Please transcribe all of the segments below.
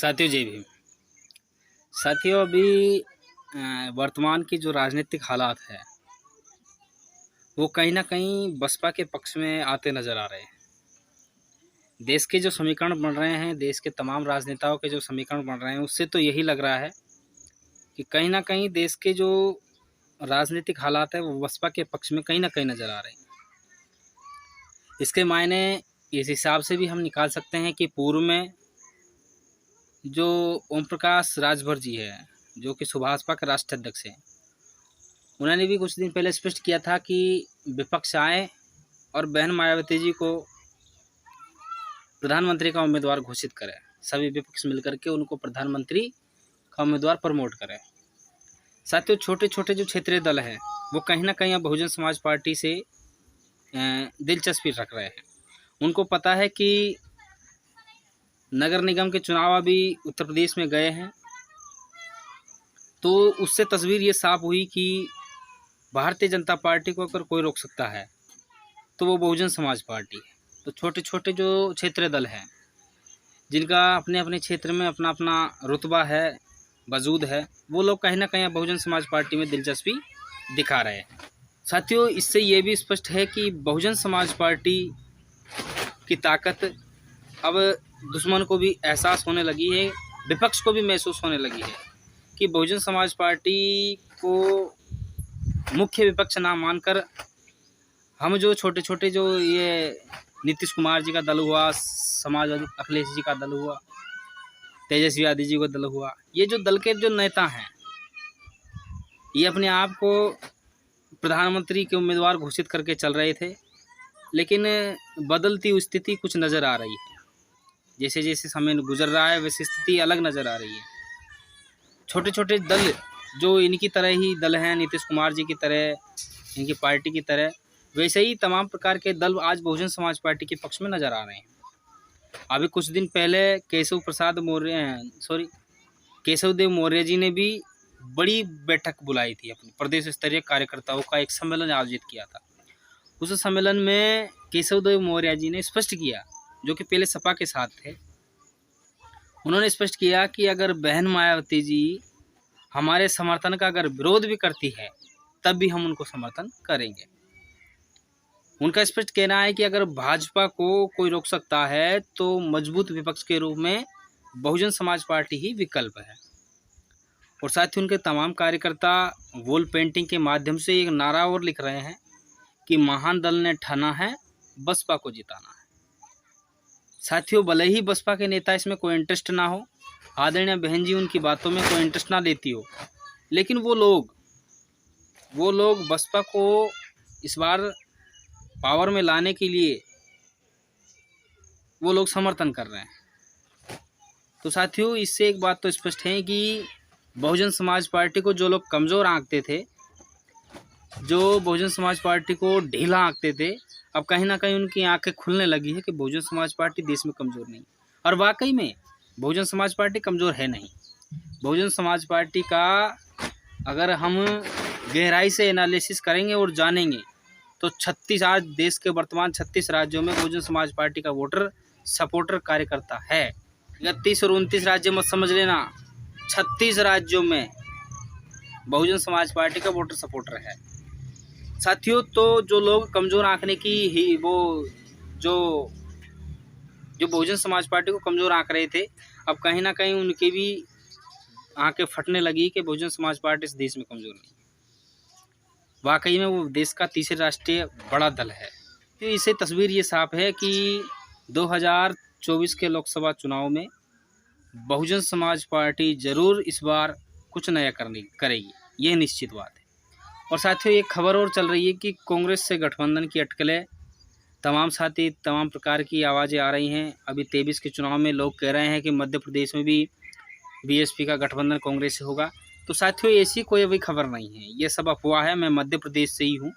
साथियों जय भीम। साथियों अभी वर्तमान की जो राजनीतिक हालात है वो कहीं ना कहीं बसपा के पक्ष में आते नज़र आ रहे हैं। देश के जो समीकरण बन रहे हैं, देश के तमाम राजनेताओं के जो समीकरण बन रहे हैं, उससे तो यही लग रहा है कि कहीं ना कहीं देश के जो राजनीतिक हालात है वो बसपा के पक्ष में कहीं ना कहीं नज़र आ रहे हैं। इसके मायने इस हिसाब से भी हम निकाल सकते हैं कि पूर्व में जो ओम प्रकाश राजभर जी है, जो कि सुभाषपा के राष्ट्रीय अध्यक्ष हैं, उन्होंने भी कुछ दिन पहले स्पष्ट किया था कि विपक्ष आए और बहन मायावती जी को प्रधानमंत्री का उम्मीदवार घोषित करें, सभी विपक्ष मिलकर के उनको प्रधानमंत्री का उम्मीदवार प्रमोट करें। साथियों छोटे छोटे जो क्षेत्रीय दल हैं वो कहीं ना कहीं अब बहुजन समाज पार्टी से दिलचस्पी रख रहे हैं। उनको पता है कि नगर निगम के चुनाव अभी उत्तर प्रदेश में गए हैं, तो उससे तस्वीर ये साफ हुई कि भारतीय जनता पार्टी को अगर कोई रोक सकता है तो वो बहुजन समाज पार्टी है। तो छोटे छोटे जो क्षेत्रीय दल हैं जिनका अपने अपने क्षेत्र में अपना अपना रुतबा है, वजूद है, वो लोग कहीं ना कहीं बहुजन समाज पार्टी में दिलचस्पी दिखा रहे हैं। साथियों इससे ये भी स्पष्ट है कि बहुजन समाज पार्टी की ताकत अब दुश्मन को भी एहसास होने लगी है, विपक्ष को भी महसूस होने लगी है कि बहुजन समाज पार्टी को मुख्य विपक्ष ना मानकर हम जो छोटे छोटे जो ये नीतीश कुमार जी का दल हुआ, समाजवादी अखिलेश जी का दल हुआ, तेजस्वी यादव जी का दल हुआ, ये जो दल के जो नेता हैं ये अपने आप को प्रधानमंत्री के उम्मीदवार घोषित करके चल रहे थे, लेकिन बदलती हुई स्थिति कुछ नज़र आ रही है। जैसे जैसे समय गुजर रहा है वैसे स्थिति अलग नज़र आ रही है। छोटे छोटे दल जो इनकी तरह ही दल हैं, नीतीश कुमार जी की तरह, इनकी पार्टी की तरह, वैसे ही तमाम प्रकार के दल आज बहुजन समाज पार्टी के पक्ष में नज़र आ रहे हैं। अभी कुछ दिन पहले केशवदेव मौर्य जी ने भी बड़ी बैठक बुलाई थी, अपनी प्रदेश स्तरीय कार्यकर्ताओं का एक सम्मेलन आयोजित किया था। उस सम्मेलन में केशवदेव मौर्य जी ने स्पष्ट किया, जो कि पहले सपा के साथ थे, उन्होंने स्पष्ट किया कि अगर बहन मायावती जी हमारे समर्थन का अगर विरोध भी करती है तब भी हम उनको समर्थन करेंगे। उनका स्पष्ट कहना है कि अगर भाजपा को कोई रोक सकता है तो मजबूत विपक्ष के रूप में बहुजन समाज पार्टी ही विकल्प है। और साथ ही उनके तमाम कार्यकर्ता वॉल पेंटिंग के माध्यम से एक नारा और लिख रहे हैं कि महान दल ने ठाना है बसपा को जिताना है। साथियों भले ही बसपा के नेता इसमें कोई इंटरेस्ट ना हो, आदरणीय बहन जी उनकी बातों में कोई इंटरेस्ट ना लेती हो, लेकिन वो लोग बसपा को इस बार पावर में लाने के लिए वो लोग समर्थन कर रहे हैं। तो साथियों इससे एक बात तो स्पष्ट है कि बहुजन समाज पार्टी को जो लोग कमज़ोर आंकते थे, जो बहुजन समाज पार्टी को ढीला आंकते थे, अब कहीं ना कहीं उनकी आंखें खुलने लगी है कि बहुजन समाज पार्टी देश में कमज़ोर नहीं। और वाकई में बहुजन समाज पार्टी कमज़ोर है नहीं। बहुजन समाज पार्टी का अगर हम गहराई से एनालिसिस करेंगे और जानेंगे तो 36 आज देश के वर्तमान 36 राज्यों में बहुजन समाज पार्टी का वोटर सपोर्टर कार्यकर्ता है। 31 और 29 राज्य मत समझ लेना, 36 राज्यों में बहुजन समाज पार्टी का वोटर सपोर्टर है। साथियों तो जो लोग कमज़ोर आंकने की ही वो जो बहुजन समाज पार्टी को कमज़ोर आंक रहे थे, अब कहीं ना कहीं उनके भी आंखें फटने लगी कि बहुजन समाज पार्टी इस देश में कमज़ोर नहीं, वाकई में वो देश का तीसरे राष्ट्रीय बड़ा दल है। तो इससे तस्वीर ये साफ है कि 2024 के लोकसभा चुनाव में बहुजन समाज पार्टी ज़रूर इस बार कुछ नया करेगी, ये निश्चित बात है। और साथियों एक खबर और चल रही है कि कांग्रेस से गठबंधन की अटकलें, तमाम साथी तमाम प्रकार की आवाज़ें आ रही हैं। अभी 23 के चुनाव में लोग कह रहे हैं कि मध्य प्रदेश में भी बीएसपी का गठबंधन कांग्रेस से होगा। तो साथियों ऐसी कोई अभी खबर नहीं है, ये सब अफवाह है। मैं मध्य प्रदेश से ही हूँ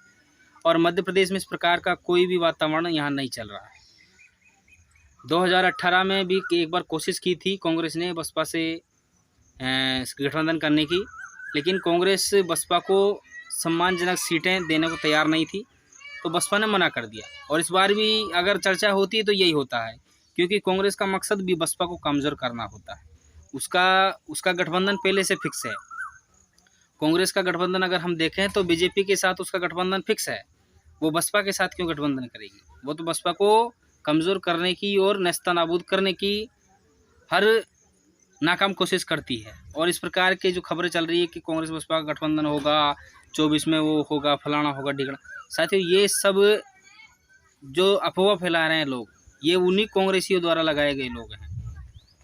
और मध्य प्रदेश में इस प्रकार का कोई भी वातावरण यहाँ नहीं चल रहा है। 2018 में भी एक बार कोशिश की थी कांग्रेस ने बसपा से गठबंधन करने की, लेकिन कांग्रेस बसपा को सम्मानजनक सीटें देने को तैयार नहीं थी, तो बसपा ने मना कर दिया। और इस बार भी अगर चर्चा होती है तो यही होता है, क्योंकि कांग्रेस का मकसद भी बसपा को कमज़ोर करना होता है। उसका गठबंधन पहले से फिक्स है। कांग्रेस का गठबंधन अगर हम देखें तो बीजेपी के साथ उसका गठबंधन फिक्स है। वो बसपा के साथ क्यों गठबंधन करेगी? वो तो बसपा को कमज़ोर करने की और नेस्तनाबूद करने की हर नाकाम कोशिश करती है। और इस प्रकार के जो खबरें चल रही है कि कांग्रेस बसपा का गठबंधन होगा, 24 में वो होगा, फलाना होगा, ढिकड़ा, साथियों ये सब जो अफवाह फैला रहे हैं लोग, ये उन्हीं कांग्रेसियों द्वारा लगाए गए लोग हैं,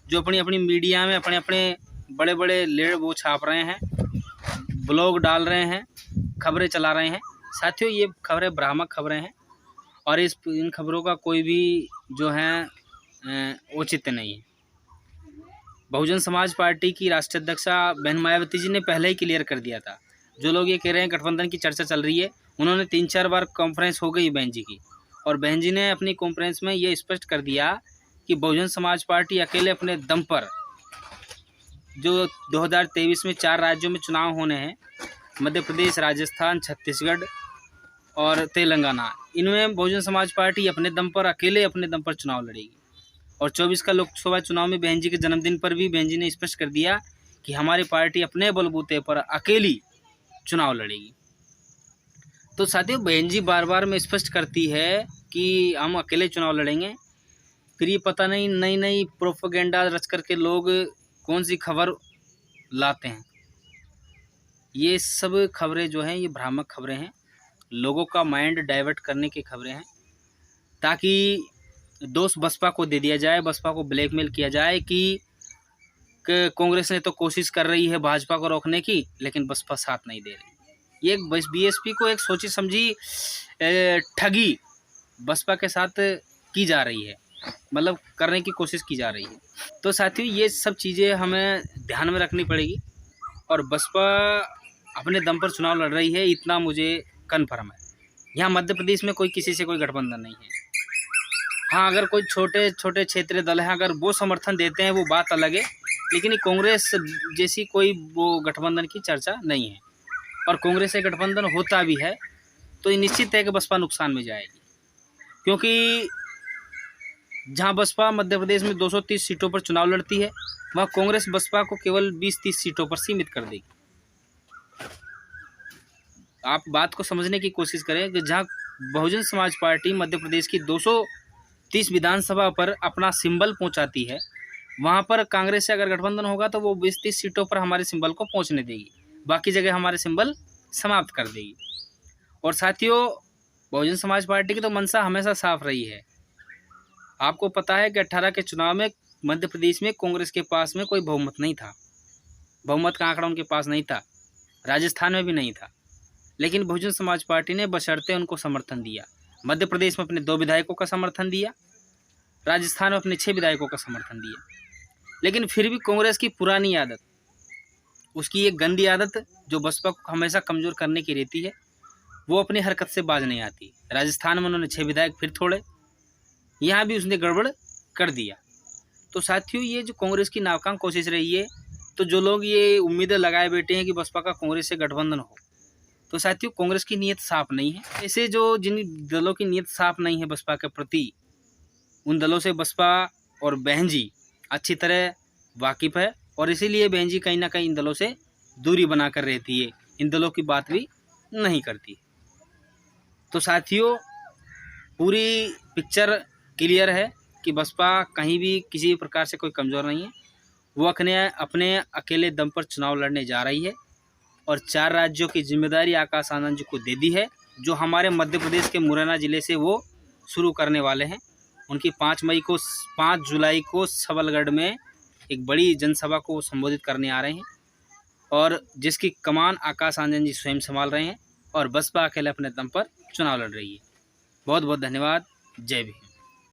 जो अपनी अपनी मीडिया में अपने अपने बड़े बड़े लेड वो छाप रहे हैं, ब्लॉग डाल रहे हैं, खबरें चला रहे हैं। साथियों ये खबरें भ्रामक खबरें हैं और इन खबरों का कोई भी जो है औचित्य नहीं है। बहुजन समाज पार्टी की राष्ट्रीय अध्यक्षा बहन मायावती जी ने पहले ही क्लियर कर दिया था। जो लोग ये कह रहे हैं गठबंधन की चर्चा चल रही है, उन्होंने 3-4 बार कॉन्फ्रेंस हो गई बहन जी की, और बहन जी ने अपनी कॉन्फ्रेंस में ये स्पष्ट कर दिया कि बहुजन समाज पार्टी अकेले अपने दम पर जो 2023 में 4 राज्यों में चुनाव होने हैं, मध्य प्रदेश, राजस्थान, छत्तीसगढ़ और तेलंगाना, इनमें बहुजन समाज पार्टी अपने दम पर अकेले अपने दम पर चुनाव लड़ेगी। और 24 का लोकसभा चुनाव में बहन जी के जन्मदिन पर भी बहन जी ने स्पष्ट कर दिया कि हमारी पार्टी अपने बलबूते पर अकेली चुनाव लड़ेगी। तो साथियों बहन जी बार बार में स्पष्ट करती है कि हम अकेले चुनाव लड़ेंगे, फिर ये पता नहीं नई नई प्रोपेगेंडा रच करके लोग कौन सी खबर लाते हैं। ये सब खबरें जो हैं ये भ्रामक खबरें हैं, लोगों का माइंड डाइवर्ट करने की खबरें हैं, ताकि दोष बसपा को दे दिया जाए, बसपा को ब्लैकमेल किया जाए कि कांग्रेस ने तो कोशिश कर रही है भाजपा को रोकने की, लेकिन बसपा साथ नहीं दे रही। ये बीएसपी को एक सोची समझी ठगी बसपा के साथ की जा रही है, मतलब करने की कोशिश की जा रही है। तो साथियों ये सब चीज़ें हमें ध्यान में रखनी पड़ेगी, और बसपा अपने दम पर चुनाव लड़ रही है, इतना मुझे कन्फर्म है। यहाँ मध्य प्रदेश में कोई किसी से कोई गठबंधन नहीं है। हाँ, अगर कोई छोटे छोटे क्षेत्रीय दल हैं, अगर वो समर्थन देते हैं वो बात अलग है, लेकिन कांग्रेस जैसी कोई वो गठबंधन की चर्चा नहीं है। और कांग्रेस से गठबंधन होता भी है तो ये निश्चित है कि बसपा नुकसान में जाएगी, क्योंकि जहां बसपा मध्य प्रदेश में 230 सीटों पर चुनाव लड़ती है, वहां कांग्रेस बसपा को केवल 20-30 सीटों पर सीमित कर देगी। आप बात को समझने की कोशिश करें कि जहां बहुजन समाज पार्टी मध्य प्रदेश की 230 विधानसभा पर अपना सिंबल पहुंचाती है, वहां पर कांग्रेस से अगर गठबंधन होगा तो वो 20-30 सीटों पर हमारे सिंबल को पहुंचने देगी, बाकी जगह हमारे सिंबल समाप्त कर देगी। और साथियों बहुजन समाज पार्टी की तो मंशा हमेशा साफ रही है। आपको पता है कि 18 के चुनाव में मध्य प्रदेश में कांग्रेस के पास में कोई बहुमत नहीं था, बहुमत का आंकड़ा उनके पास नहीं था, राजस्थान में भी नहीं था, लेकिन बहुजन समाज पार्टी ने बशर्ते उनको समर्थन दिया। मध्य प्रदेश में अपने 2 विधायकों का समर्थन दिया, राजस्थान में अपने 6 विधायकों का समर्थन दिया। लेकिन फिर भी कांग्रेस की पुरानी आदत, उसकी एक गंदी आदत जो बसपा को हमेशा कमज़ोर करने की रहती है, वो अपनी हरकत से बाज नहीं आती। राजस्थान में उन्होंने 6 विधायक फिर छोड़े, यहाँ भी उसने गड़बड़ कर दिया। तो साथियों ये जो कांग्रेस की नाकाम कोशिश रही है, तो जो लोग ये उम्मीदें लगाए बैठे हैं कि बसपा का कांग्रेस से गठबंधन हो, तो साथियों कांग्रेस की नीयत साफ नहीं है। ऐसे जो जिन दलों की नीयत साफ नहीं है बसपा के प्रति, उन दलों से बसपा और बहन जी अच्छी तरह वाकिफ़ है, और इसीलिए बहन जी कहीं ना कहीं इन दलों से दूरी बना कर रहती है, इन दलों की बात भी नहीं करती। तो साथियों पूरी पिक्चर क्लियर है कि बसपा कहीं भी किसी प्रकार से कोई कमज़ोर नहीं है, वो अपने अकेले दम पर चुनाव लड़ने जा रही है, और 4 राज्यों की जिम्मेदारी आकाश आनंद जी को दे दी है, जो हमारे मध्य प्रदेश के मुरैना ज़िले से वो शुरू करने वाले हैं। उनकी 5 जुलाई को सबलगढ़ में एक बड़ी जनसभा को संबोधित करने आ रहे हैं, और जिसकी कमान आकाश आनंद जी स्वयं संभाल रहे हैं, और बसपा अकेले अपने दम पर चुनाव लड़ रही है। बहुत बहुत धन्यवाद। जय भीम।